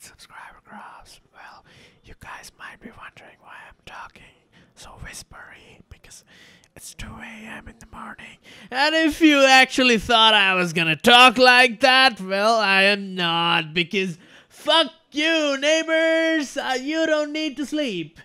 with subscriber graphs. Well, you guys might be wondering why I'm talking so whispery, because it's 2 a.m. in the morning. And if you actually thought I was gonna talk like that, well, I am not, because fuck you, neighbors! You don't need to sleep.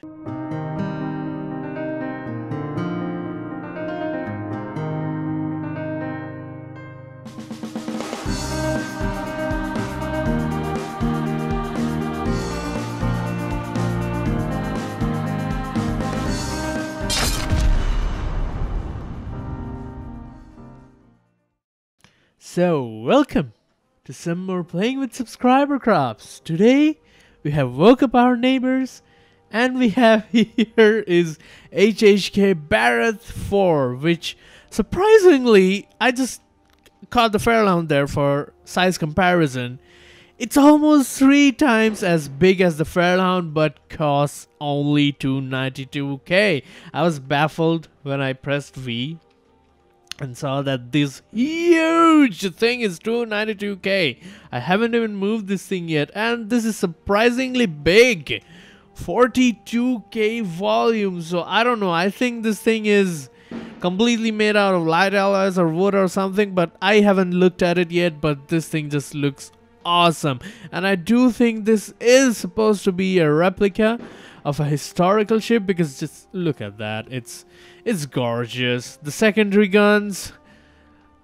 So, welcome to some more playing with subscriber crops. Today, we have woke up our neighbors, and we have here is HHK Barroth 4, which surprisingly, I just caught the Fairlawn there for size comparison. It's almost 3 times as big as the Fairlawn, but costs only $292k. I was baffled when I pressed V and saw that this huge thing is $292k. I haven't even moved this thing yet, and this is surprisingly big, 42k volume. So I don't know, I think this thing is completely made out of light alloys or wood or something, but I haven't looked at it yet. But this thing just looks awesome, and I do think this is supposed to be a replica of a historical ship, because just look at that, it's gorgeous. The secondary guns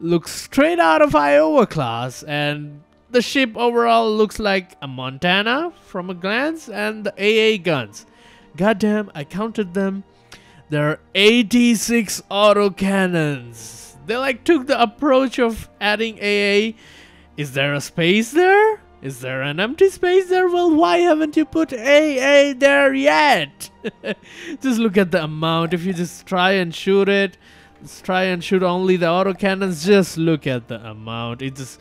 look straight out of Iowa class, and the ship overall looks like a Montana from a glance. And the AA guns, goddamn, I counted them, there are 86 autocannons. They like took the approach of adding AA. Is there a space there? Is there an empty space there? Well, why haven't you put AA there yet? Just look at the amount. If you just try and shoot it, let's try and shoot only the autocannons. Just look at the amount. It's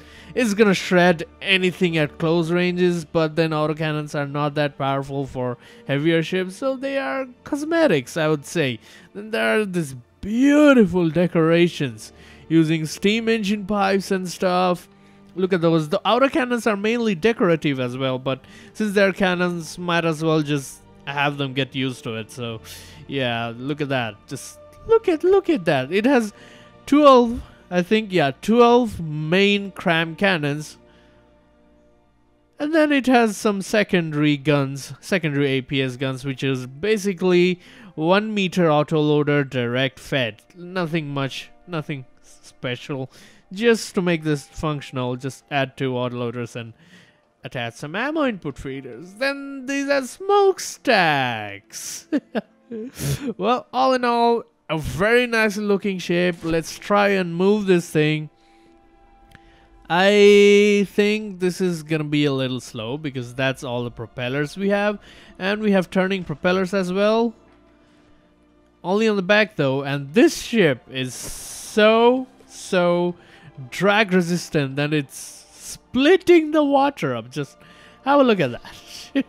gonna shred anything at close ranges, but then autocannons are not that powerful for heavier ships, so they are cosmetics, I would say. Then there are these beautiful decorations using steam engine pipes and stuff. Look at those. The autocannons are mainly decorative as well, but since they're cannons, might as well just have them get used to it. So yeah, look at that. Just look at that. It has 12, I think, yeah, 12 main cram cannons, and then it has some secondary guns, secondary APS guns, which is basically 1 meter autoloader direct fed. Nothing much, nothing special. Just to make this functional, just add 2 autoloaders and attach some ammo input feeders. Then these are smokestacks. Well, all in all, a very nice looking shape. Let's try and move this thing. I think this is gonna be a little slow, because that's all the propellers we have. And we have turning propellers as well. Only on the back though. And this ship is so drag resistant that it's splitting the water up. Just have a look at that.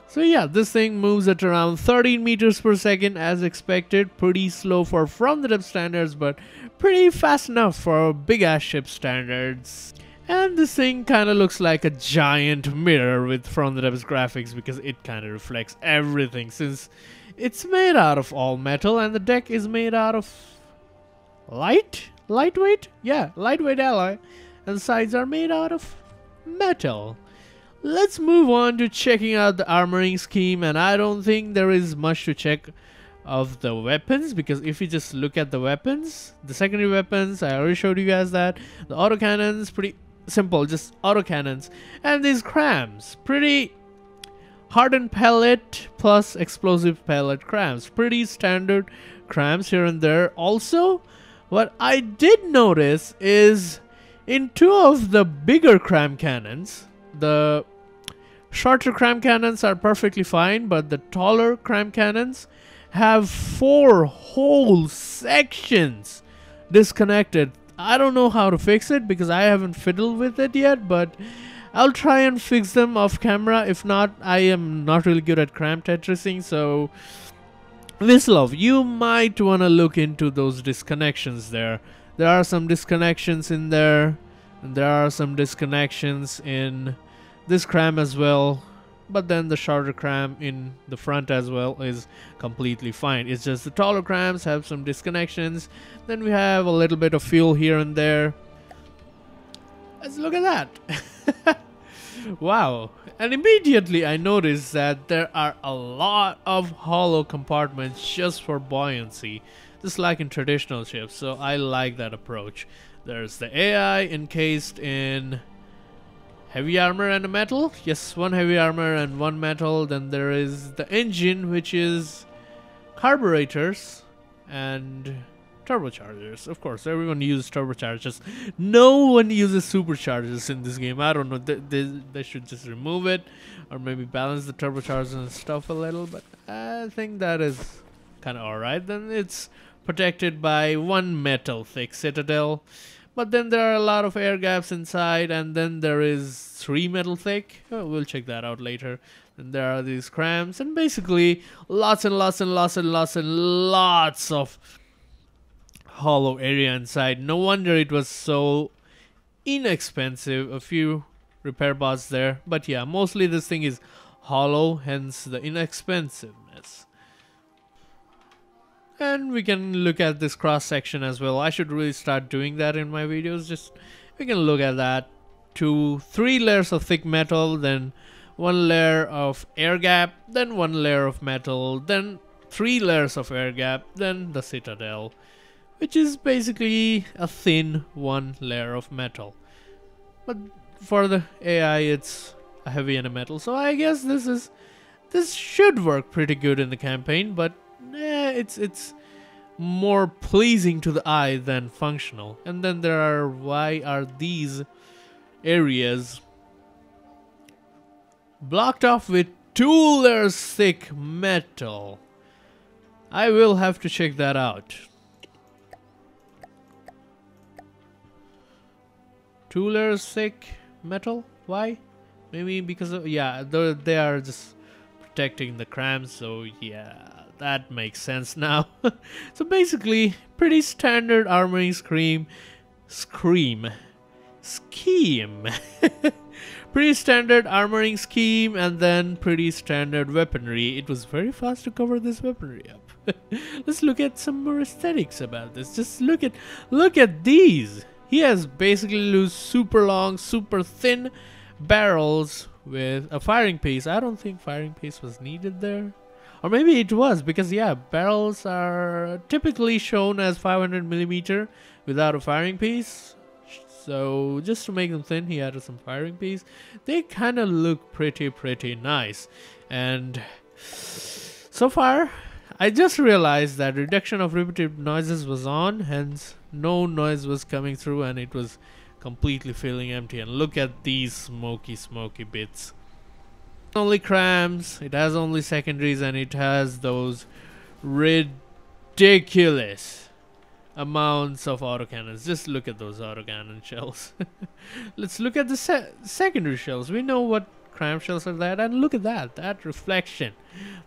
So yeah, this thing moves at around 13 meters per second as expected. Pretty slow for from the depth standards, but pretty fast enough for big ass ship standards. And this thing kind of looks like a giant mirror with from the depth graphics, because it kind of reflects everything, since it's made out of all metal and the deck is made out of lightweight? Yeah, lightweight alloy, and the sides are made out of metal. Let's move on to checking out the armoring scheme, and I don't think there is much to check of the weapons, because if you just look at the weapons, the secondary weapons, I already showed you guys that. The autocannons, pretty simple, just autocannons. And these crams, pretty hardened pellet plus explosive pellet crams. Pretty standard crams here and there. Also, what I did notice is in 2 of the bigger cram cannons, the shorter cram cannons are perfectly fine, but the taller cram cannons have 4 whole sections disconnected. I don't know how to fix it, because I haven't fiddled with it yet, but I'll try and fix them off camera. If not, I am not really good at cram tetrising, so Wistlov, you might want to look into those disconnections there. There are some disconnections in there, and there are some disconnections in this cram as well, but then the shorter cram in the front as well is completely fine. It's just the taller crams have some disconnections. Then we have a little bit of fuel here and there. Let's look at that. Wow. And immediately I noticed that there are a lot of hollow compartments just for buoyancy, just like in traditional ships. So I like that approach. There's the AI encased in heavy armor and a metal. Yes, one heavy armor and one metal. Then there is the engine, which is carburetors and turbochargers. Of course, everyone uses turbochargers. No one uses superchargers in this game. I don't know. They should just remove it, or maybe balance the turbochargers and stuff a little. But I think that is kind of alright. Then it's protected by one metal thick citadel. But then there are a lot of air gaps inside, and then there is 3 metal thick. Oh, we'll check that out later. And there are these crams, and basically lots and lots and lots and lots and lots of hollow area inside. No wonder it was so inexpensive. A few repair bots there, but yeah, mostly this thing is hollow, hence the inexpensiveness. And we can look at this cross section as well. I should really start doing that in my videos. Just we can look at that. 3 layers of thick metal, then 1 layer of air gap, then 1 layer of metal, then 3 layers of air gap, then the citadel, which is basically a thin 1 layer of metal. But for the AI, it's a heavy and a metal. So I guess this should work pretty good in the campaign, but it's more pleasing to the eye than functional. And then there are, why are these areas blocked off with 2 layers thick metal? I will have to check that out. 2 layers thick metal? Why? Maybe because of, yeah, they are just protecting the crams, so yeah, that makes sense now. So basically, pretty standard armoring scheme. Pretty standard armoring scheme, and then pretty standard weaponry. It was very fast to cover this weaponry up. Let's look at some more aesthetics about this. Just look at these. He has basically super long, super thin barrels with a firing piece. I don't think firing piece was needed there. Or maybe it was, because yeah, barrels are typically shown as 500mm without a firing piece. So just to make them thin, he added some firing piece. They kind of look pretty nice. And so far, I just realized that reduction of repetitive noises was on, hence no noise was coming through, and it was completely feeling empty. And look at these smoky bits. Only crams, it has only secondaries, and it has those ridiculous amounts of autocannons. Just look at those autocannon shells. Let's look at the secondary shells. We know what cram shells are that, and look at that reflection.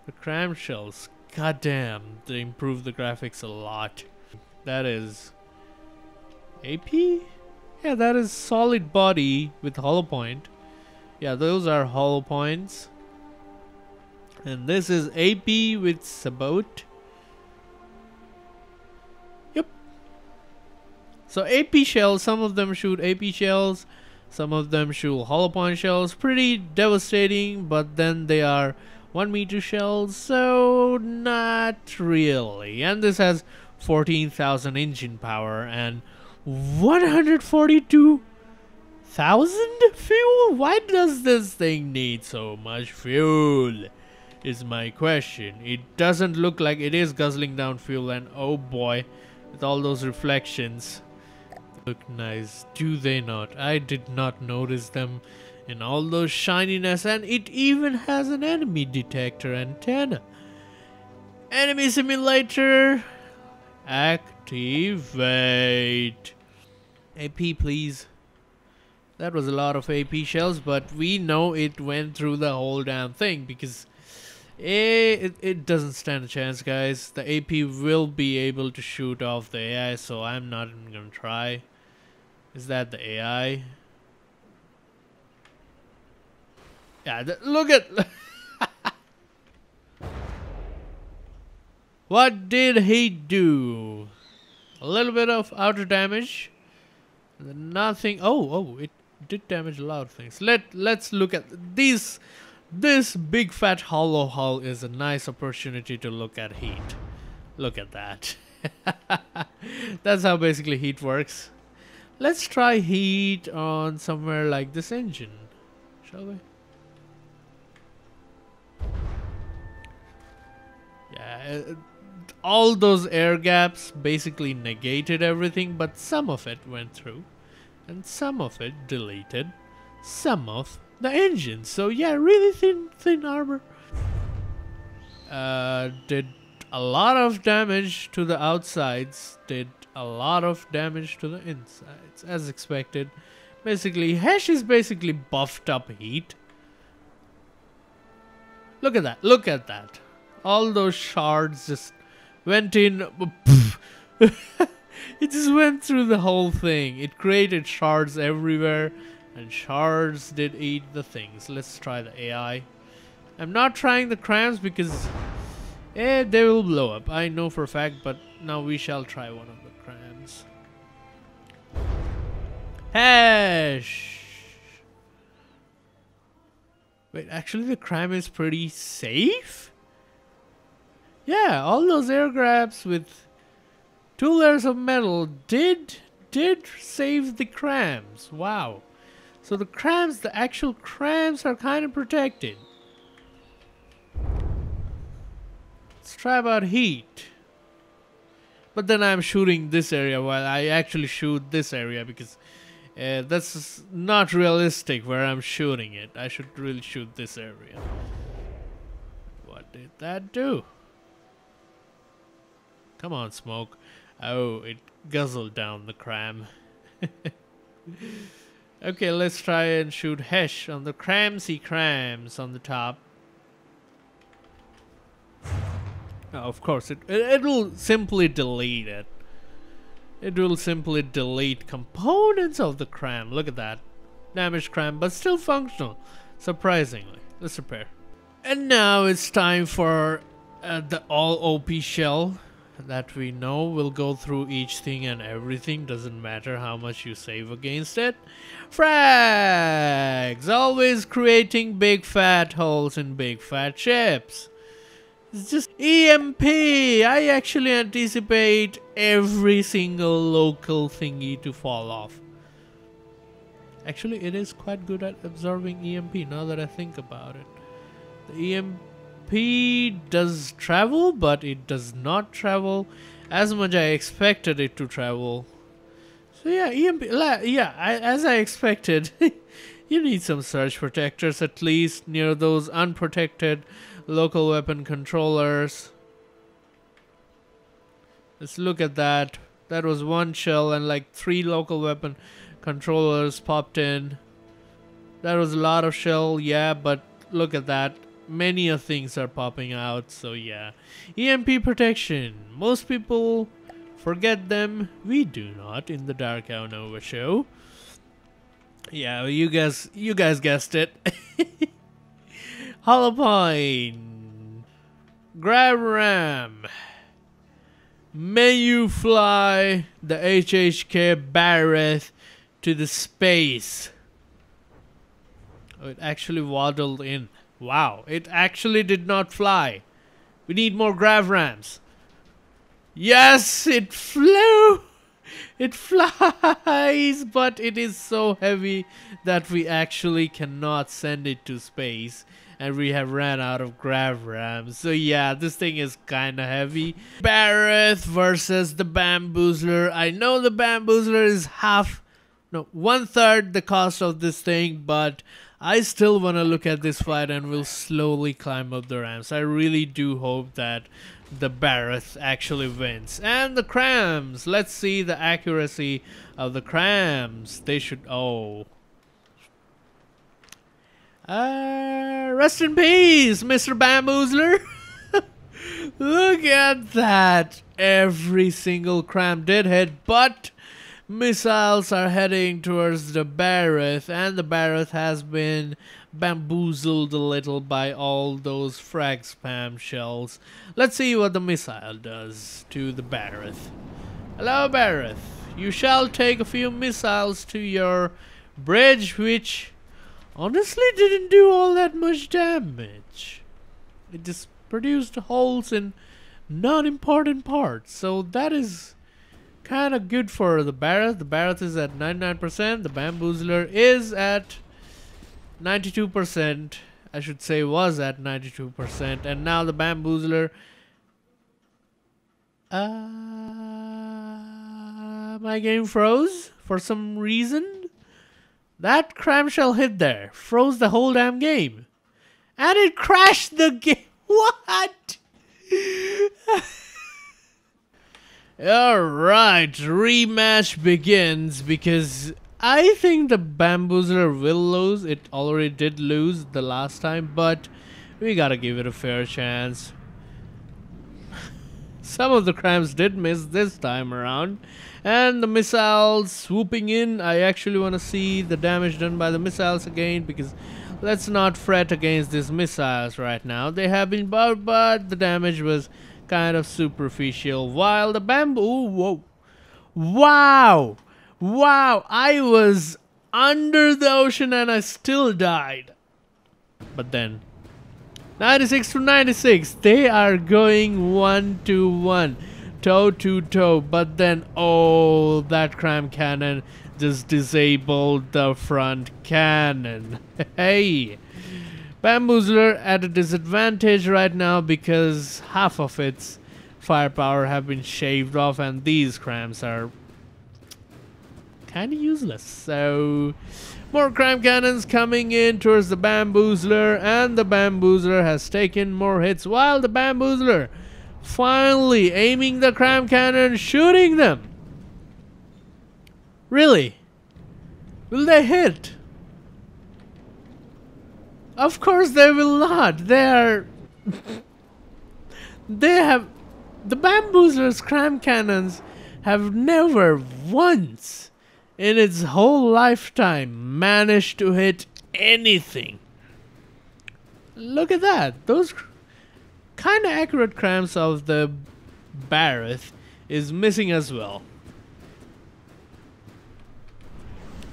The cram shells, goddamn, they improved the graphics a lot. That is AP? Yeah, that is solid body with hollow point. Yeah, those are hollow points. And this is AP with sabot. Yep. So AP shells, some of them shoot AP shells, some of them shoot hollow point shells. Pretty devastating, but then they are 1 meter shells, so not really. And this has 14,000 engine power and 142,000 fuel? Why does this thing need so much fuel? Is my question. It doesn't look like it is guzzling down fuel, and oh boy, with all those reflections, look nice, do they not? I did not notice them in all those shininess, and it even has an enemy detector antenna. Enemy simulator, activate. AP, please. That was a lot of AP shells, but we know it went through the whole damn thing, because it doesn't stand a chance, guys. The AP will be able to shoot off the AI, so I'm not even gonna try. Is that the AI? Yeah, look at... What did he do? A little bit of outer damage. Nothing. Oh, it did damage a lot of things. Let's look at these. This big fat hollow hull is a nice opportunity to look at heat. Look at that. That's how basically heat works. Let's try heat on somewhere like this engine, shall we? Yeah, all those air gaps basically negated everything, but some of it went through, and some of it deleted some of the engine. So yeah, really thin armor. Did a lot of damage to the outsides, did a lot of damage to the insides, as expected. Basically, Hesh is basically buffed up heat. Look at that, look at that. All those shards just went in. It just went through the whole thing. It created shards everywhere, and shards did eat the things. Let's try the AI. I'm not trying the crams because they will blow up. I know for a fact, but now we shall try one of the crams. Hash! Wait, actually the cram is pretty safe? Yeah, all those air grabs with 2 layers of metal did save the crams. Wow. So the crams, the actual crams are kind of protected. Let's try about heat. But then I'm shooting this area while I actually shoot this area because that's not realistic where I'm shooting it. I should really shoot this area. What did that do? Come on, smoke. Oh, it guzzled down the cram. Okay, let's try and shoot Hesh on the cramsy crams on the top. Oh, of course, it will simply delete it. It will simply delete components of the cram. Look at that. Damaged cram, but still functional. Surprisingly. Let's repair. And now it's time for the all OP shell that we know will go through each thing and everything. Doesn't matter how much you save against it. Frags! Always creating big fat holes in big fat ships. It's just EMP. I actually anticipate every single local thingy to fall off. Actually, it is quite good at absorbing EMP now that I think about it. The EMP does travel, but it does not travel as much I expected it to travel. So yeah, EMP, as I expected. You need some surge protectors at least near those unprotected local weapon controllers. Let's look at that. That was 1 shell and like 3 local weapon controllers popped in. That was a lot of shell, yeah, but look at that. Many of things are popping out, so yeah. EMP protection. Most people forget them. We do not in the Dark Hour Nova show. Yeah, you guys guessed it. Hollow Point. Grab ram. May you fly the HHK Barroth to the space. Oh, it actually waddled in. Wow, it actually did not fly. We need more grav rams. Yes, it flew. It flies, but it is so heavy that we actually cannot send it to space. And we have ran out of grav rams. So yeah, this thing is kind of heavy. Barroth versus the Bamboozler. I know the Bamboozler is 1/3 the cost of this thing, but I still want to look at this fight and we'll slowly climb up the ramps. I really do hope that the Barroth actually wins. And the crams. Let's see the accuracy of the crams. They should... Oh. Rest in peace, Mr. Bamboozler. Look at that. Every single cram did hit, but missiles are heading towards the Barroth, and the Barroth has been bamboozled a little by all those frag spam shells. Let's see what the missile does to the Barroth. Hello, Barroth. You shall take a few missiles to your bridge, which honestly didn't do all that much damage. It just produced holes in non-important parts, so that is kind of good for the Barroth. The Barroth is at 99%. The Bamboozler is at 92%. I should say was at 92%. And now the Bamboozler... my game froze for some reason. That cramshell hit there. Froze the whole damn game. And it crashed the game. What? Alright, rematch begins because I think the Bamboozler will lose. It already did lose the last time, but we gotta give it a fair chance. Some of the crams did miss this time around. And the missiles swooping in. I actually want to see the damage done by the missiles again, because let's not fret against these missiles right now. They have been bought, but the damage was kind of superficial. While the bamboo... Whoa. Wow. Wow. I was under the ocean and I still died. But then... 96 to 96. They are going 1-1. Toe to toe, but then oh, that cram cannon just disabled the front cannon. Hey, Bamboozler at a disadvantage right now because half of its firepower have been shaved off, and these crams are kind of useless. So more cram cannons coming in towards the Bamboozler, and the Bamboozler has taken more hits, while the Bamboozler finally aiming the cram cannon, shooting them. Really? Will they hit? Of course they will not. They are... they have... The Bamboozler's cram cannons have never once in its whole lifetime managed to hit anything. Look at that. Those kind of accurate crams of the Barroth is missing as well.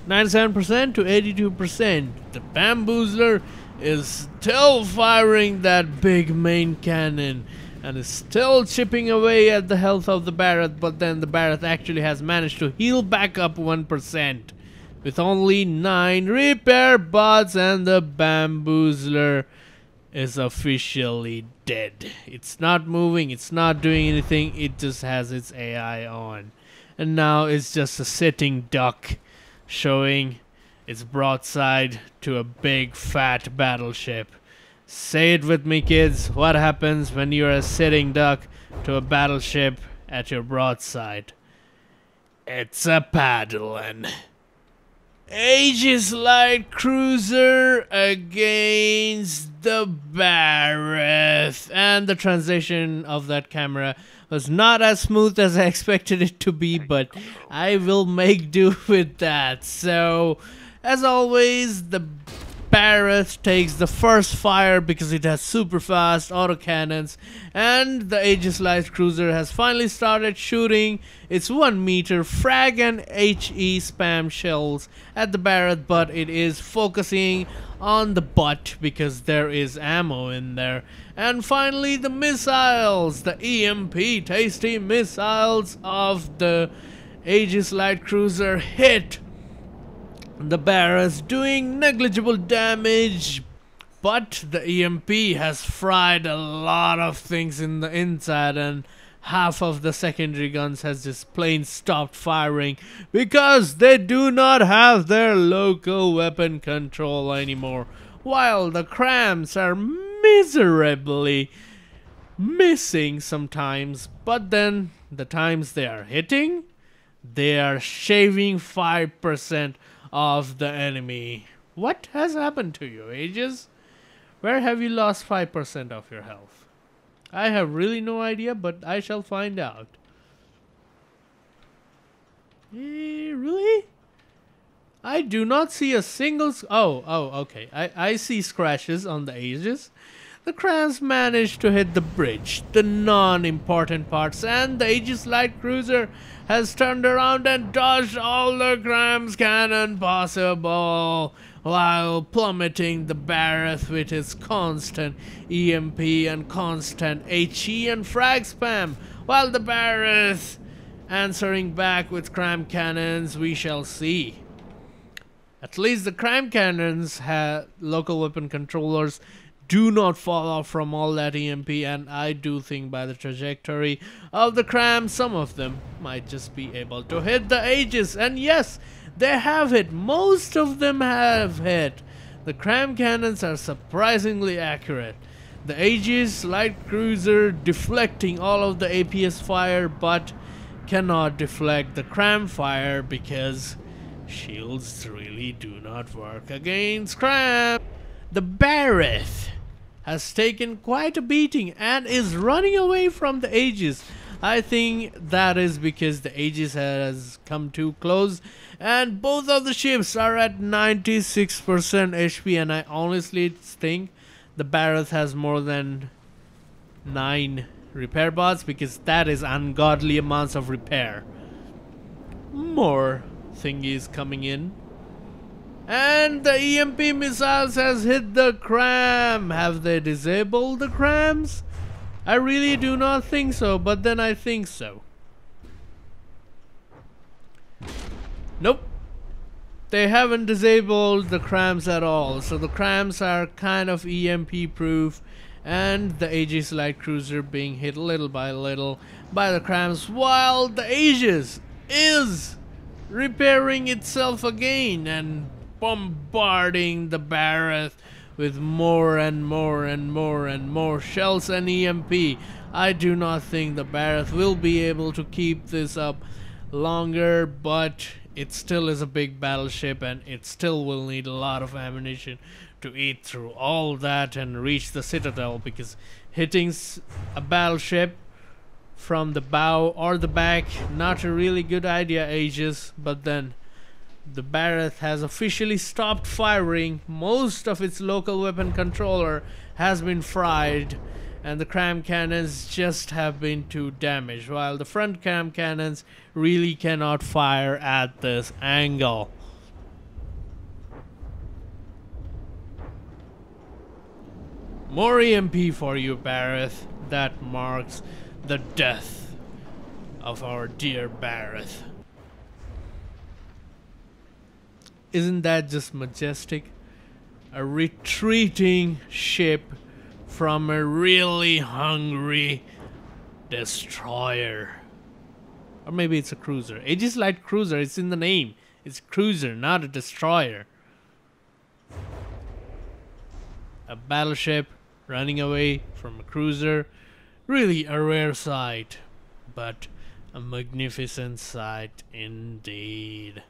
97% to 82%. The Bamboozler is still firing that big main cannon and is still chipping away at the health of the Barroth, but then the Barroth actually has managed to heal back up 1% with only 9 repair bots, and the Bamboozler is officially dead. It's not moving, it's not doing anything, it just has its AI on. And now it's just a sitting duck showing its broadside to a big fat battleship. Say it with me, kids. What happens when you're a sitting duck to a battleship at your broadside? It's a paddling. Aegis Light Cruiser against the Barroth. And the transition of that camera was not as smooth as I expected it to be, but I will make do with that. So, as always, the Barroth takes the first fire because it has super fast autocannons, and the Aegis Light Cruiser has finally started shooting its 1 meter frag and HE spam shells at the Barroth, but it is focusing on the butt because there is ammo in there. And finally the missiles, the EMP tasty missiles of the Aegis Light Cruiser hit the Barroth, doing negligible damage, but the EMP has fried a lot of things in the inside, and half of the secondary guns has just plain stopped firing because they do not have their local weapon control anymore, while the crams are miserably missing sometimes, but then the times they are hitting, they are shaving 5% of the enemy. What has happened to you, Aegis? Where have you lost 5% of your health? I have really no idea, but I shall find out. Really? I do not see a single... okay. I see scratches on the edges. The crams managed to hit the bridge, the non-important parts, and the Aegis light cruiser has turned around and dodged all the crams cannon possible, while plummeting the Barroth with its constant EMP and constant HE and frag spam, while the Barroth answering back with cram cannons. We shall see. At least the cram cannons have local weapon controllers do not fall off from all that EMP, and I do think by the trajectory of the cram, some of them might just be able to hit the Aegis. And yes, they have hit. Most of them have hit. The cram cannons are surprisingly accurate. The Aegis light cruiser deflecting all of the APS fire, but cannot deflect the cram fire because shields really do not work against cram. The Barroth has taken quite a beating and is running away from the Aegis. I think that is because the Aegis has come too close, and both of the ships are at 96% HP, and I honestly think the Barroth has more than 9 repair bots, because that is ungodly amounts of repair. More thingies coming in. And the EMP missiles has hit the cram. Have they disabled the crams? I really do not think so, but then I think so. Nope. They haven't disabled the crams at all. So the crams are kind of EMP proof, and the Aegis light cruiser being hit little by little by the crams, while the Aegis is repairing itself again and bombarding the Barroth with more and more and more and more shells and EMP. I do not think the Barroth will be able to keep this up longer, but it still is a big battleship, and it still will need a lot of ammunition to eat through all that and reach the Citadel, because hitting a battleship from the bow or the back, not a really good idea, Aegis. But then the Barroth has officially stopped firing. Most of its local weapon controller has been fried, and the cram cannons just have been too damaged, while the front cram cannons really cannot fire at this angle. More EMP for you, Barroth. That marks the death of our dear Barroth. Isn't that just majestic? A retreating ship from a really hungry destroyer. Or maybe it's a cruiser. Aegis light cruiser, it's in the name. It's cruiser, not a destroyer. A battleship running away from a cruiser. Really a rare sight, but a magnificent sight indeed.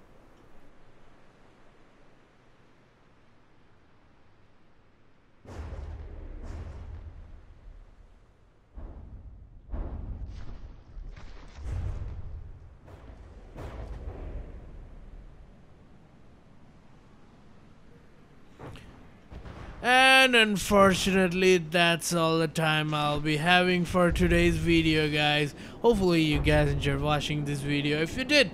And unfortunately, that's all the time I'll be having for today's video, guys. Hopefully you guys enjoyed watching this video. If you did,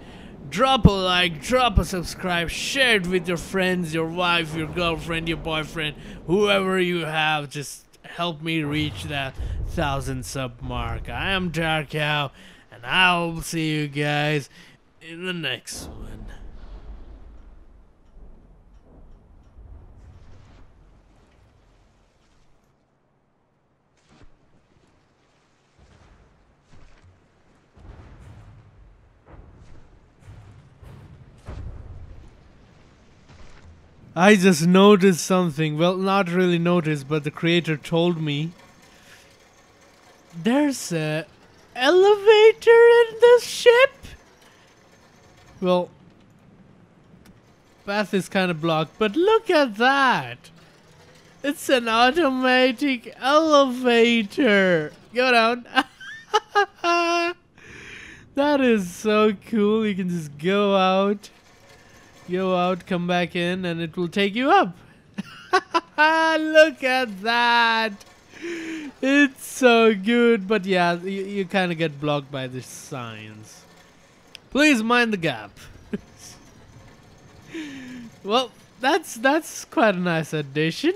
drop a like, drop a subscribe, share it with your friends, your wife, your girlfriend, your boyfriend, whoever you have. Just help me reach that 1,000 sub mark. I am Dark Cow, and I'll see you guys in the next one. I just noticed something. Well, not really noticed, but the creator told me. There's a elevator in this ship? Well, path is kind of blocked, but look at that. It's an automatic elevator. Go down. That is so cool. You can just go out, come back in, and it will take you up. Look at that. It's so good. But yeah, you kind of get blocked by the signs. Please mind the gap. Well, that's quite a nice addition.